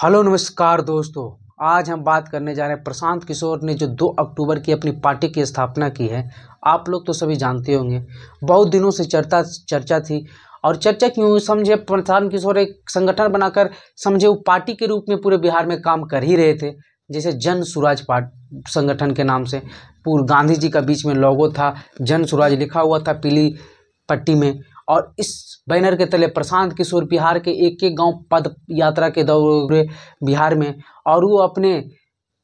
Hello नमस्कार दोस्तों। आज हम बात करने जा रहे हैं प्रशांत किशोर ने जो 2 अक्टूबर की अपनी पार्टी की स्थापना की है। आप लोग तो सभी जानते होंगे, बहुत दिनों से चर्चा थी। और चर्चा क्यों, समझे प्रशांत किशोर एक संगठन बनाकर समझे वो पार्टी के रूप में पूरे बिहार में काम कर ही रहे थे। जैसे जन सुराज पार्टी संगठन के नाम से पूर्व गांधी जी का बीच में लोगो था, जन सुराज लिखा हुआ था पीली पट्टी में। और इस बैनर के तले प्रशांत किशोर बिहार के एक एक गांव पद यात्रा के दौरे बिहार में, और वो अपने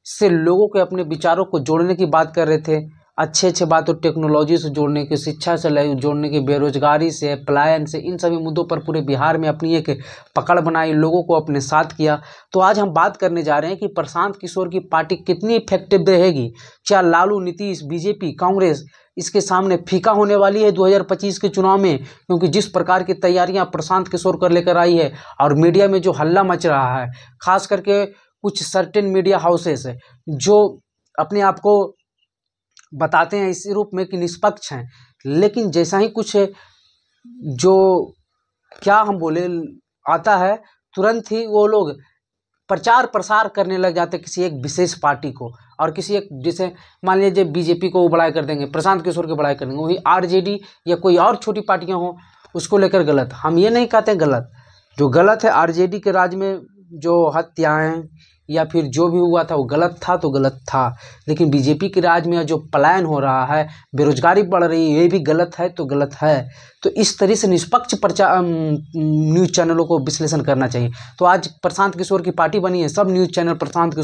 से लोगों के अपने विचारों को जोड़ने की बात कर रहे थे। अच्छे अच्छे बातों, टेक्नोलॉजी से जोड़ने की, शिक्षा से जोड़ने की, बेरोजगारी से, पलायन से, इन सभी मुद्दों पर पूरे बिहार में अपनी एक पकड़ बनाई, लोगों को अपने साथ किया। तो आज हम बात करने जा रहे हैं कि प्रशांत किशोर की पार्टी कितनी इफेक्टिव रहेगी। क्या लालू, नीतीश, बीजेपी, कांग्रेस इसके सामने फीका होने वाली है 2025 के चुनाव में? क्योंकि जिस प्रकार की तैयारियां प्रशांत किशोर कर लेकर आई है, और मीडिया में जो हल्ला मच रहा है, खास करके कुछ सर्टेन मीडिया हाउसेस है जो अपने आप को बताते हैं इस रूप में कि निष्पक्ष हैं, लेकिन जैसा ही कुछ जो क्या हम बोले आता है, तुरंत ही वो लोग प्रचार प्रसार करने लग जाते किसी एक विशेष पार्टी को, और किसी एक, जैसे मान लीजिए बीजेपी को वो बड़ाई कर देंगे, प्रशांत किशोर की बड़ाई कर देंगे। वही आरजेडी या कोई और छोटी पार्टियां हों उसको लेकर गलत। हम ये नहीं कहते गलत, जो गलत है आरजेडी के राज में जो हत्याएं या फिर जो भी हुआ था वो गलत था तो गलत था, लेकिन बीजेपी के राज में जो पलायन हो रहा है, बेरोजगारी बढ़ रही है, ये भी गलत है तो गलत है। तो इस तरह से निष्पक्ष न्यूज़ चैनलों को विश्लेषण करना चाहिए। तो आज प्रशांत किशोर की पार्टी बनी है, सब न्यूज़ चैनल प्रशांत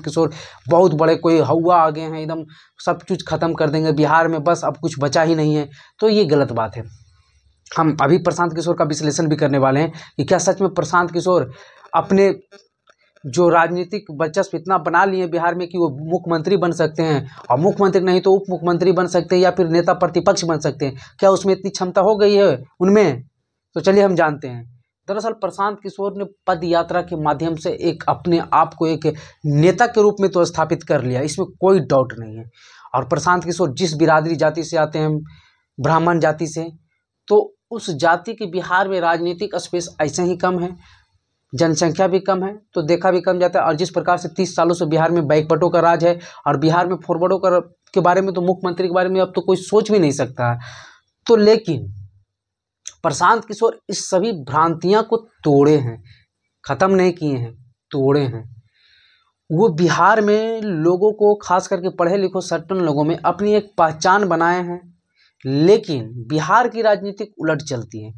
किशोर बहुत बड़े कोई हवा आ गए हैं, एकदम सब कुछ खत्म कर देंगे बिहार में, बस अब कुछ बचा ही नहीं है। तो ये गलत बात है। हम अभी प्रशांत किशोर का विश्लेषण भी करने वाले हैं कि क्या सच में प्रशांत किशोर अपने जो राजनीतिक वर्चस्व इतना बना लिए बिहार में कि वो मुख्यमंत्री बन सकते हैं, और मुख्यमंत्री नहीं तो उप मुख्यमंत्री बन सकते हैं, या फिर नेता प्रतिपक्ष बन सकते हैं। क्या उसमें इतनी क्षमता हो गई है उनमें? तो चलिए हम जानते हैं। दरअसल प्रशांत किशोर ने पद यात्रा के माध्यम से एक अपने आप को एक नेता के रूप में तो स्थापित कर लिया, इसमें कोई डाउट नहीं है। और प्रशांत किशोर जिस बिरादरी जाति से आते हैं, ब्राह्मण जाति से, तो उस जाति के बिहार में राजनीतिक स्पेस ऐसे ही कम है, जनसंख्या भी कम है तो देखा भी कम जाता है। और जिस प्रकार से 30 सालों से बिहार में बैकवर्डों का राज है, और बिहार में फॉरवर्डों के बारे में तो मुख्यमंत्री के बारे में अब तो कोई सोच भी नहीं सकता है। तो लेकिन प्रशांत किशोर इस सभी भ्रांतियां को तोड़े हैं, खत्म नहीं किए हैं, तोड़े हैं। वो बिहार में लोगों को, खास करके पढ़े लिखे सर्टन लोगों में अपनी एक पहचान बनाए हैं। लेकिन बिहार की राजनीतिक उलट चलती है।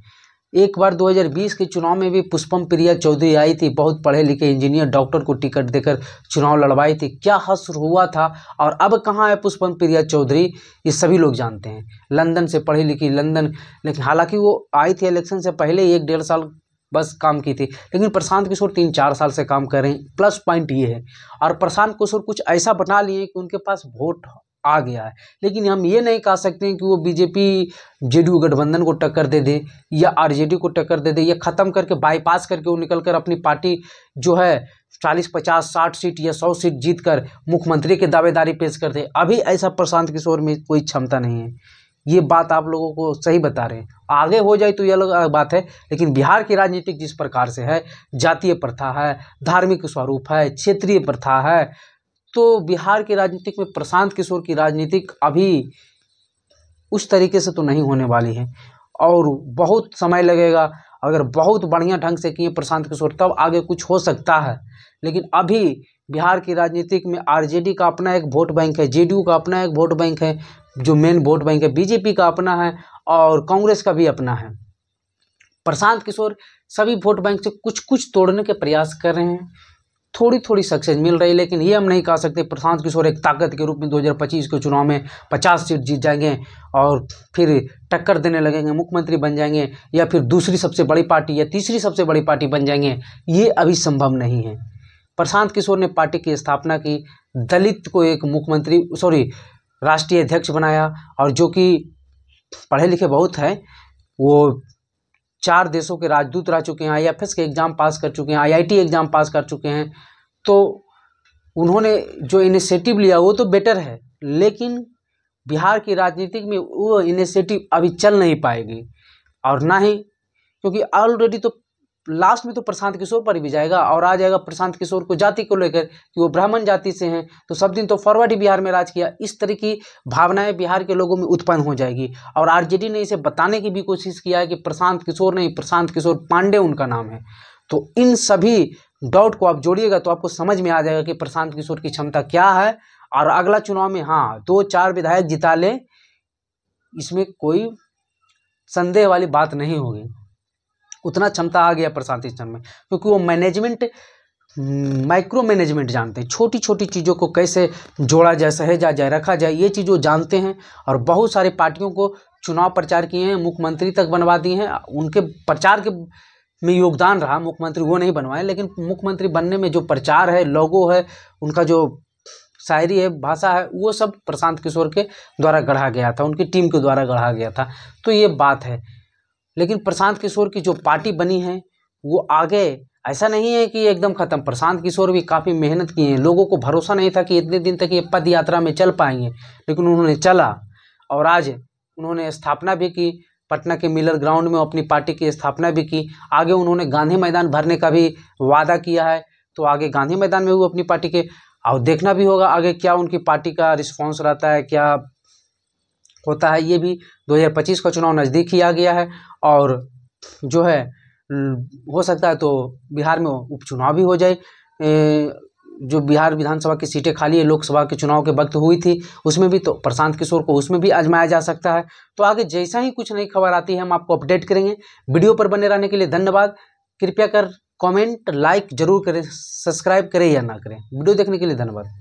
एक बार 2020 के चुनाव में भी पुष्पम प्रिया चौधरी आई थी, बहुत पढ़े लिखे इंजीनियर डॉक्टर को टिकट देकर चुनाव लड़वाई थी, क्या हश्र हुआ था। और अब कहाँ है पुष्पम प्रिया चौधरी, ये सभी लोग जानते हैं। लंदन से पढ़ी लिखी, लंदन, लेकिन हालांकि वो आई थी इलेक्शन से पहले 1-1.5 साल बस काम की थी, लेकिन प्रशांत किशोर 3-4 साल से काम कर रहे हैं। प्लस पॉइंट ये है, और प्रशांत किशोर कुछ ऐसा बना लिए कि उनके पास वोट आ गया है। लेकिन हम ये नहीं कह सकते हैं कि वो बीजेपी जेडीयू गठबंधन को टक्कर दे दे, या आरजेडी को टक्कर दे दे, या ख़त्म करके बाईपास करके वो निकल कर अपनी पार्टी जो है 40, 50, 60 सीट या 100 सीट जीत कर मुख्यमंत्री की दावेदारी पेश कर दे। अभी ऐसा प्रशांत किशोर में कोई क्षमता नहीं है। ये बात आप लोगों को सही बता रहे हैं। आगे हो जाए तो यह अलग बात है, लेकिन बिहार की राजनीतिक जिस प्रकार से है, जातीय प्रथा है, धार्मिक स्वरूप है, क्षेत्रीय प्रथा है, तो बिहार की राजनीतिक में प्रशांत किशोर की राजनीतिक अभी उस तरीके से तो नहीं होने वाली है, और बहुत समय लगेगा। अगर बहुत बढ़िया ढंग से किए प्रशांत किशोर तब आगे कुछ हो सकता है। लेकिन अभी बिहार की राजनीतिक में आरजेडी का अपना एक वोट बैंक है, जेडीयू का अपना एक वोट बैंक है जो मेन वोट बैंक है, बीजेपी का अपना है, और कांग्रेस का भी अपना है। प्रशांत किशोर सभी वोट बैंक से कुछ कुछ तोड़ने के प्रयास कर रहे हैं, थोड़ी थोड़ी सक्सेस मिल रही है। लेकिन ये हम नहीं कह सकते प्रशांत किशोर एक ताकत के रूप में 2025 के चुनाव में 50 सीट जीत जाएंगे और फिर टक्कर देने लगेंगे, मुख्यमंत्री बन जाएंगे, या फिर दूसरी सबसे बड़ी पार्टी या तीसरी सबसे बड़ी पार्टी बन जाएंगे। ये अभी संभव नहीं है। प्रशांत किशोर ने पार्टी की स्थापना की, दलित को एक राष्ट्रीय अध्यक्ष बनाया, और जो कि पढ़े लिखे बहुत है, वो 4 देशों के राजदूत रह चुके हैं, आईएफएस के एग्ज़ाम पास कर चुके हैं, आईआईटी एग्ज़ाम पास कर चुके हैं। तो उन्होंने जो इनिशिएटिव लिया वो तो बेटर है, लेकिन बिहार की राजनीतिक में वो इनिशिएटिव अभी चल नहीं पाएगी, और ना ही, क्योंकि ऑलरेडी तो लास्ट में तो प्रशांत किशोर पर भी जाएगा और आ जाएगा प्रशांत किशोर को जाति को लेकर कि वो ब्राह्मण जाति से हैं, तो सब दिन तो फॉरवर्ड ही बिहार में राज किया। इस तरह की भावनाएं बिहार के लोगों में उत्पन्न हो जाएगी। और आरजेडी ने इसे बताने की भी कोशिश किया है कि प्रशांत किशोर नहीं, प्रशांत किशोर पांडे उनका नाम है। तो इन सभी डाउट को आप जोड़िएगा तो आपको समझ में आ जाएगा कि प्रशांत किशोर की क्षमता क्या है। और अगला चुनाव में हाँ 2-4 विधायक जिता ले, इसमें कोई संदेह वाली बात नहीं होगी। उतना क्षमता आ गया प्रशांत किशोर में, क्योंकि वो मैनेजमेंट, माइक्रो मैनेजमेंट जानते हैं। छोटी छोटी चीज़ों को कैसे जोड़ा जाए, सहेजा जाए, रखा जाए, ये चीज़ वो जानते हैं। और बहुत सारे पार्टियों को चुनाव प्रचार किए हैं, मुख्यमंत्री तक बनवा दिए हैं। उनके प्रचार के में योगदान रहा, मुख्यमंत्री वो नहीं बनवाए, लेकिन मुख्यमंत्री बनने में जो प्रचार है, लोगो है, उनका जो शायरी है, भाषा है, वो सब प्रशांत किशोर के द्वारा गढ़ा गया था, उनकी टीम के द्वारा गढ़ा गया था। तो ये बात है। लेकिन प्रशांत किशोर की जो पार्टी बनी है वो आगे, ऐसा नहीं है कि एकदम खत्म। प्रशांत किशोर भी काफ़ी मेहनत किए हैं। लोगों को भरोसा नहीं था कि इतने दिन तक ये पद यात्रा में चल पाएंगे, लेकिन उन्होंने चला और आज उन्होंने स्थापना भी की। पटना के मिलर ग्राउंड में अपनी पार्टी की स्थापना भी की। आगे उन्होंने गांधी मैदान भरने का भी वादा किया है, तो आगे गांधी मैदान में वो अपनी पार्टी के, और देखना भी होगा आगे क्या उनकी पार्टी का रिस्पॉन्स रहता है, क्या होता है। ये भी 2025 का चुनाव नज़दीक ही आ गया है और जो है हो सकता है तो बिहार में उपचुनाव भी हो जाए। जो बिहार विधानसभा की सीटें खाली है, लोकसभा के चुनाव के वक्त हुई थी, उसमें भी तो प्रशांत किशोर को उसमें भी आजमाया जा सकता है। तो आगे जैसा ही कुछ नई खबर आती है हम आपको अपडेट करेंगे। वीडियो पर बने रहने के लिए धन्यवाद। कृपया कर कमेंट लाइक जरूर करें, सब्सक्राइब करें या ना करें। वीडियो देखने के लिए धन्यवाद।